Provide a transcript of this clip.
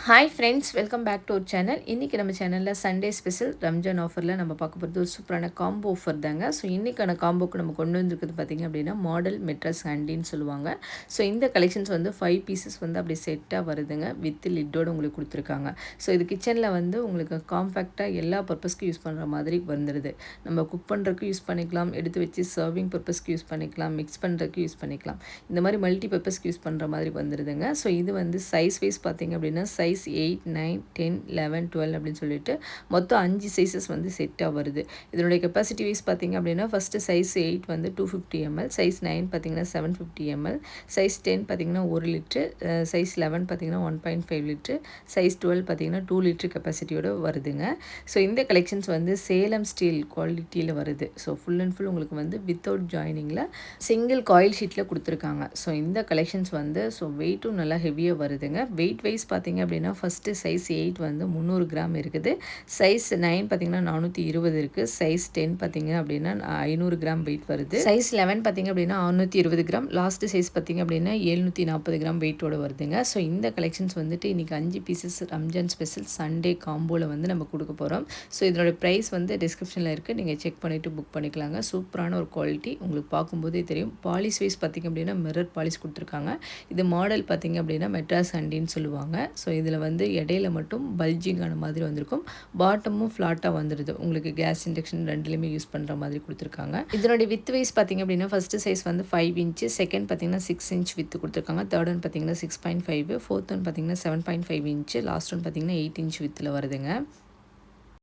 Hi friends, welcome back to our channel. இன்றைக்கி நம்ம சேனலில் சண்டே ஸ்பெஷல் ரம்ஜான் ஆஃபரில் நம்ம பார்க்க போகிறது ஒரு சூப்பரான காம்போ ஆஃபர் தாங்க. ஸோ இன்றைக்கான காம்போக்கு நம்ம கொண்டு வந்துருக்குது பார்த்திங்க அப்படின்னா மாடல் மெட்ரஸ் ஹேண்டின்னு சொல்லுவாங்க. ஸோ இந்த கலெக்ஷன்ஸ் வந்து 5 பீசஸ் வந்து அப்படி செட்டாக வருதுங்க, வித் லிட்டோடு உங்களுக்கு கொடுத்துருக்காங்க. ஸோ இது கிச்சனில் வந்து உங்களுக்கு காம்பேக்டாக எல்லா பர்பஸ்க்கு யூஸ் பண்ணுற மாதிரி வந்துடுது. நம்ம குக் பண்ணுறதுக்கு யூஸ் பண்ணிக்கலாம், எடுத்து வச்சு சர்விங் பர்பஸ்க்கு யூஸ் பண்ணிக்கலாம், மிக்ஸ் பண்ணுறதுக்கு யூஸ் பண்ணிக்கலாம். இந்த மாதிரி மல்டி பர்பஸ்க்கு யூஸ் பண்ணுற மாதிரி வந்துடுதுங்க. ஸோ இது வந்து சைஸ் வைஸ் பார்த்திங்க அப்படின்னா சைஸ் 8, 9, 10, 11, 12 அப்படின்னு சொல்லிட்டு மொத்தம் 5 சைஸஸ் வந்து செட்டாக வருது. இதனுடைய கெப்பாசிட்டி வைஸ் பார்த்திங்க அப்படின்னா ஃபஸ்ட்டு சைஸ் 8 வந்து 250 ml, சைஸ் 9 பார்த்திங்கன்னா 750 ml, சைஸ் 10 பார்த்திங்கன்னா 1 லிட்ரு, சைஸ் 11 பார்த்திங்கன்னா 1.5 லிட்ரு, சைஸ் 12 பார்த்திங்கன்னா 2 லிட்ரு கெப்பாசிட்டியோடு வருதுங்க. ஸோ இந்த கலெக்ஷன்ஸ் வந்து சேலம் ஸ்டீல் குவாலிட்டியில் வருது. ஸோ ஃபுல் அண்ட் ஃபுல் உங்களுக்கு வந்து வித்தவுட் ஜாயினிங்கில் சிங்கிள் காயில் ஷீட்டில் கொடுத்துருக்காங்க. ஸோ இந்த கலெக்ஷன்ஸ் வந்து வெயிட்டும் நல்லா ஹெவியாக வருதுங்க. வெயிட் வைஸ் பார்த்திங்க அப்படின்னா ஃபஸ்ட்டு சைஸ் 8 வந்து 300 கிராம் இருக்குது, சைஸ் 9 பார்த்திங்கன்னா 420 இருக்குது, சைஸ் 10 பார்த்திங்க அப்படின்னா 500 கிராம் வெயிட் வருது, சைஸ் 11 பார்த்திங்க அப்படின்னா 620 கிராம், லாஸ்ட் சைஸ் பார்த்திங்க அப்படின்னா 740 கிராம் வெயிட்டோடு வருதுங்க. ஸோ இந்த கலெக்ஷன்ஸ் வந்துட்டு இன்றைக்கி 5 பீசஸ் ரம்ஜான் ஸ்பெஷல் சண்டே காம்போவில் வந்து நம்ம கொடுக்க போகிறோம். ஸோ இதனோட ப்ரைஸ் வந்து டிஸ்கிரிப்ஷனில் இருக்குது, நீங்கள் செக் பண்ணிவிட்டு புக் பண்ணிக்கலாங்க. சூப்பரான ஒரு குவாலிட்டி உங்களுக்கு பார்க்கும்போதே தெரியும். பாலிஷ் வைஸ் பார்த்திங்க அப்படின்னா மிரர் பாலிஷ் கொடுத்துருக்காங்க. இது மாடல் பார்த்திங்க அப்படின்னா மெட்ராஸ் ஹேண்டின்னு சொல்லுவாங்க. ஸோ இதில் வந்து இடையில மட்டும் பல்ஜிங்கான மாதிரி வந்திருக்கும், பாட்டமும் ஃப்ளாட்டாக வந்துடுது. உங்களுக்கு கேஸ் இண்டக்ஷன் ரெண்டுலேயுமே யூஸ் பண்ணுற மாதிரி கொடுத்துருக்காங்க. இதனுடைய வித் வைஸ் பார்த்திங்க அப்படின்னா ஃபஸ்ட்டு சைஸ் வந்து 5 இன்ச்சு, செகண்ட் பார்த்திங்கன்னா 6 இன்ச் வித்து கொடுத்துருக்காங்க, தேர்ட் ஒன் பார்த்திங்கன்னா 6.5, ஃபோர்த் ஒன் பார்த்திங்கன்னா 7.5 இன்ச்சு, லாஸ்ட் ஒன் பார்த்திங்கன்னா 8 இன்ச் வித்தில் வருதுங்க.